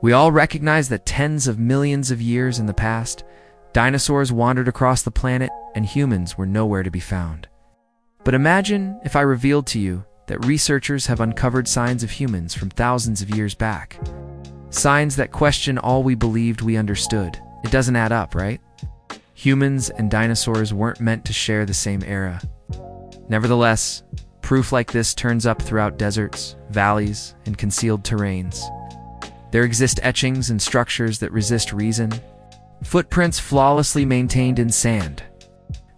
We all recognize that tens of millions of years in the past, dinosaurs wandered across the planet and humans were nowhere to be found. But imagine if I revealed to you that researchers have uncovered signs of humans from thousands of years back. Signs that question all we believed we understood. It doesn't add up, right? Humans and dinosaurs weren't meant to share the same era. Nevertheless, proof like this turns up throughout deserts, valleys, and concealed terrains. There exist etchings and structures that resist reason, footprints flawlessly maintained in sand,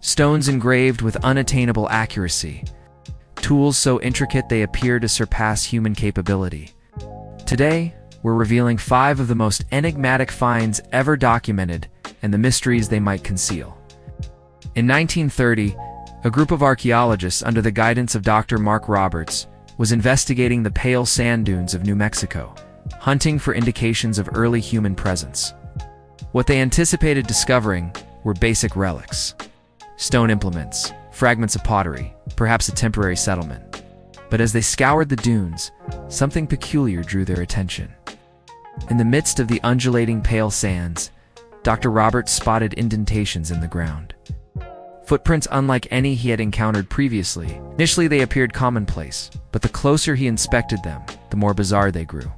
stones engraved with unattainable accuracy, tools so intricate they appear to surpass human capability. Today, we're revealing 5 of the most enigmatic finds ever documented and the mysteries they might conceal. In 1930, a group of archaeologists under the guidance of Dr. Mark Roberts was investigating the pale sand dunes of New Mexico, hunting for indications of early human presence. What they anticipated discovering were basic relics, stone implements, fragments of pottery, perhaps a temporary settlement. But as they scoured the dunes, something peculiar drew their attention. In the midst of the undulating pale sands, Dr. Roberts spotted indentations in the ground. Footprints unlike any he had encountered previously. Initially they appeared commonplace, but the closer he inspected them, the more bizarre they grew.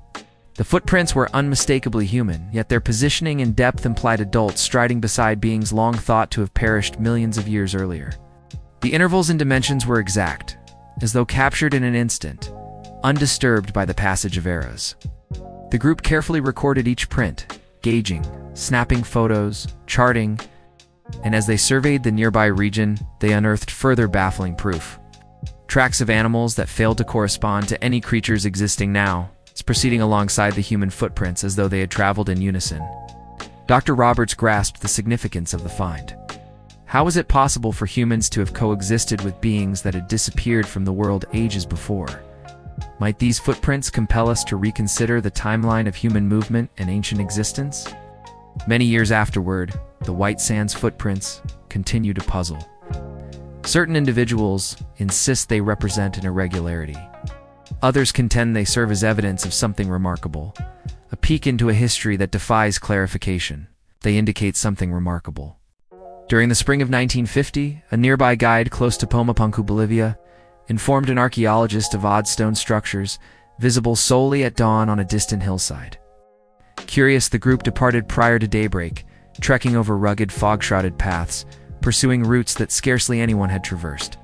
The footprints were unmistakably human, yet their positioning and depth implied adults striding beside beings long thought to have perished millions of years earlier. The intervals and dimensions were exact, as though captured in an instant, undisturbed by the passage of eras. The group carefully recorded each print, gauging, snapping photos, charting, and as they surveyed the nearby region, they unearthed further baffling proof. Tracks of animals that failed to correspond to any creatures existing now, proceeding alongside the human footprints as though they had traveled in unison. Dr. Roberts grasped the significance of the find. How was it possible for humans to have coexisted with beings that had disappeared from the world ages before? Might these footprints compel us to reconsider the timeline of human movement and ancient existence? Many years afterward, the White Sands footprints continue to puzzle. Certain individuals insist they represent an irregularity. Others contend they serve as evidence of something remarkable, a peek into a history that defies clarification. They indicate something remarkable. During the spring of 1950, a nearby guide close to Puma Punku, Bolivia, informed an archaeologist of odd stone structures visible solely at dawn on a distant hillside. Curious, the group departed prior to daybreak, trekking over rugged, fog-shrouded paths, pursuing routes that scarcely anyone had traversed.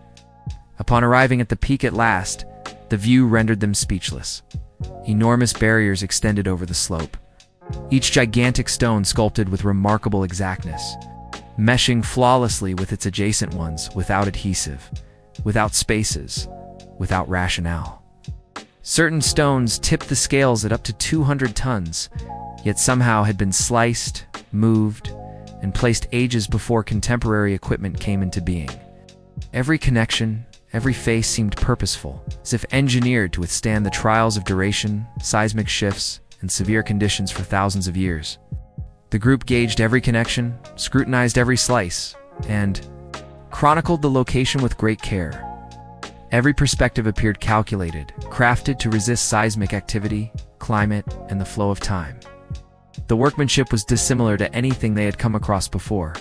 Upon arriving at the peak at last, the view rendered them speechless. Enormous barriers extended over the slope, each gigantic stone sculpted with remarkable exactness, meshing flawlessly with its adjacent ones without adhesive, without spaces, without rationale. Certain stones tipped the scales at up to 200 tons, yet somehow had been sliced, moved, and placed ages before contemporary equipment came into being. Every connection, every face seemed purposeful, as if engineered to withstand the trials of duration, seismic shifts, and severe conditions for thousands of years. The group gauged every connection, scrutinized every slice, and chronicled the location with great care. Every perspective appeared calculated, crafted to resist seismic activity, climate, and the flow of time. The workmanship was dissimilar to anything they had come across before.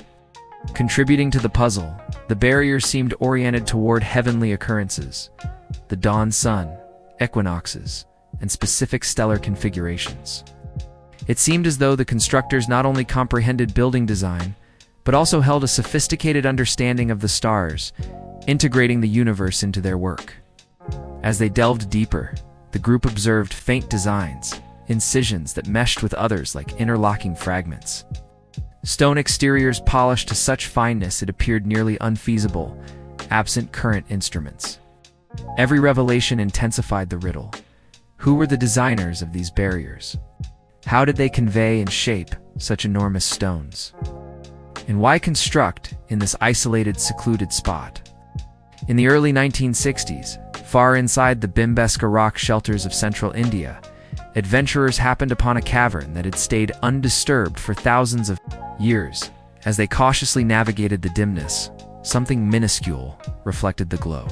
Contributing to the puzzle, the barrier seemed oriented toward heavenly occurrences, the dawn sun, equinoxes, and specific stellar configurations. It seemed as though the constructors not only comprehended building design, but also held a sophisticated understanding of the stars, integrating the universe into their work. As they delved deeper, the group observed faint designs, incisions that meshed with others like interlocking fragments. Stone exteriors polished to such fineness it appeared nearly unfeasible, absent current instruments. Every revelation intensified the riddle. Who were the designers of these barriers? How did they convey and shape such enormous stones? And why construct in this isolated, secluded spot? In the early 1960s, far inside the Bhimbetka rock shelters of central India, adventurers happened upon a cavern that had stayed undisturbed for thousands of years. As they cautiously navigated the dimness, something minuscule reflected the glow.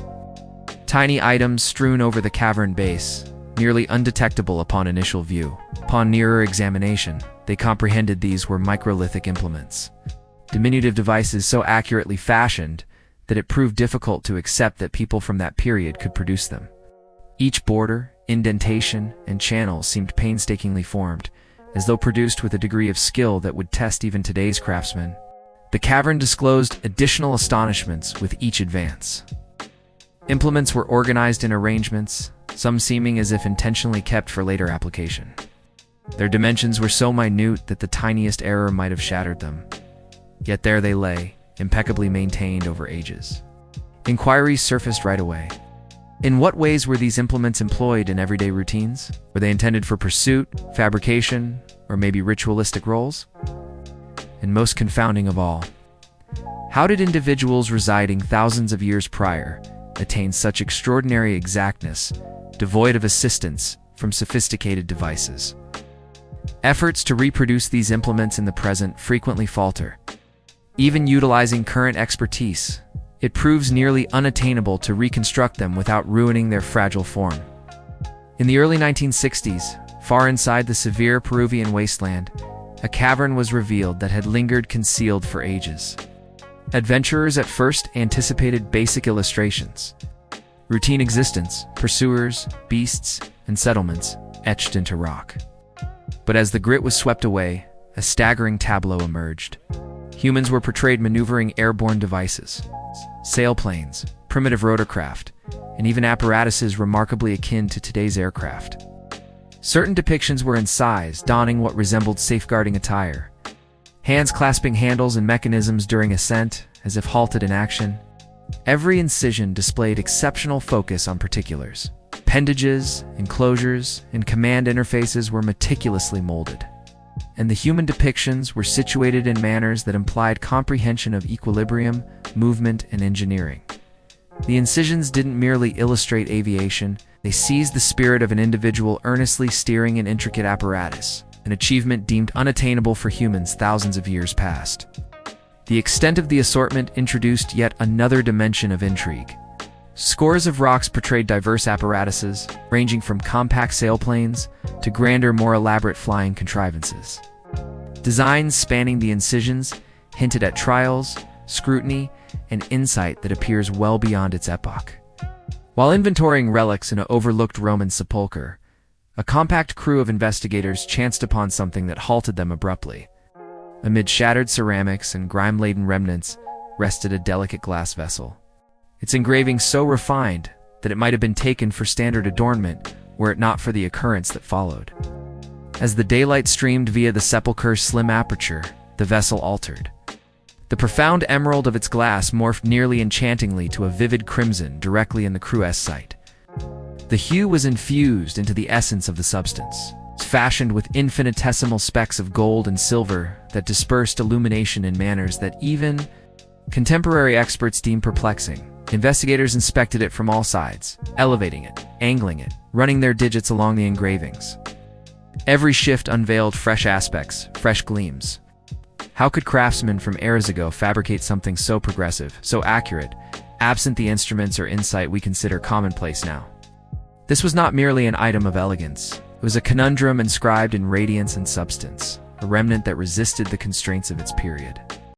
Tiny items strewn over the cavern base, nearly undetectable upon initial view. Upon nearer examination, they comprehended these were microlithic implements, diminutive devices so accurately fashioned that it proved difficult to accept that people from that period could produce them. Each border, indentation, and channel seemed painstakingly formed, as though produced with a degree of skill that would test even today's craftsmen. The cavern disclosed additional astonishments with each advance. Implements were organized in arrangements, some seeming as if intentionally kept for later application. Their dimensions were so minute that the tiniest error might have shattered them. Yet there they lay, impeccably maintained over ages. Inquiries surfaced right away. In what ways were these implements employed in everyday routines? Were they intended for pursuit, fabrication, or maybe ritualistic roles? And most confounding of all, how did individuals residing thousands of years prior attain such extraordinary exactness, devoid of assistance from sophisticated devices? Efforts to reproduce these implements in the present frequently falter. Even utilizing current expertise, it proves nearly unattainable to reconstruct them without ruining their fragile form. In the early 1960s, far inside the severe Peruvian wasteland, a cavern was revealed that had lingered concealed for ages. Adventurers at first anticipated basic illustrations: routine existence, pursuers, beasts, and settlements etched into rock. But as the grit was swept away, a staggering tableau emerged. Humans were portrayed maneuvering airborne devices, sailplanes, primitive rotorcraft, and even apparatuses remarkably akin to today's aircraft. Certain depictions were incised, donning what resembled safeguarding attire. Hands clasping handles and mechanisms during ascent, as if halted in action. Every incision displayed exceptional focus on particulars. Appendages, enclosures, and command interfaces were meticulously molded, and the human depictions were situated in manners that implied comprehension of equilibrium, movement, and engineering. The incisions didn't merely illustrate aviation, they seized the spirit of an individual earnestly steering an intricate apparatus, an achievement deemed unattainable for humans thousands of years past. The extent of the assortment introduced yet another dimension of intrigue. Scores of rocks portrayed diverse apparatuses, ranging from compact sailplanes to grander, more elaborate flying contrivances. Designs spanning the incisions hinted at trials, scrutiny, and insight that appears well beyond its epoch. While inventorying relics in an overlooked Roman sepulchre, a compact crew of investigators chanced upon something that halted them abruptly. Amid shattered ceramics and grime-laden remnants rested a delicate glass vessel. Its engraving so refined that it might have been taken for standard adornment were it not for the occurrence that followed. As the daylight streamed via the sepulchre's slim aperture, the vessel altered. The profound emerald of its glass morphed nearly enchantingly to a vivid crimson directly in the crew's sight. The hue was infused into the essence of the substance, fashioned with infinitesimal specks of gold and silver that dispersed illumination in manners that even contemporary experts deemed perplexing. Investigators inspected it from all sides, elevating it, angling it, running their digits along the engravings. Every shift unveiled fresh aspects, fresh gleams. How could craftsmen from eras ago fabricate something so progressive, so accurate, absent the instruments or insight we consider commonplace now? This was not merely an item of elegance. It was a conundrum inscribed in radiance and substance, a remnant that resisted the constraints of its period.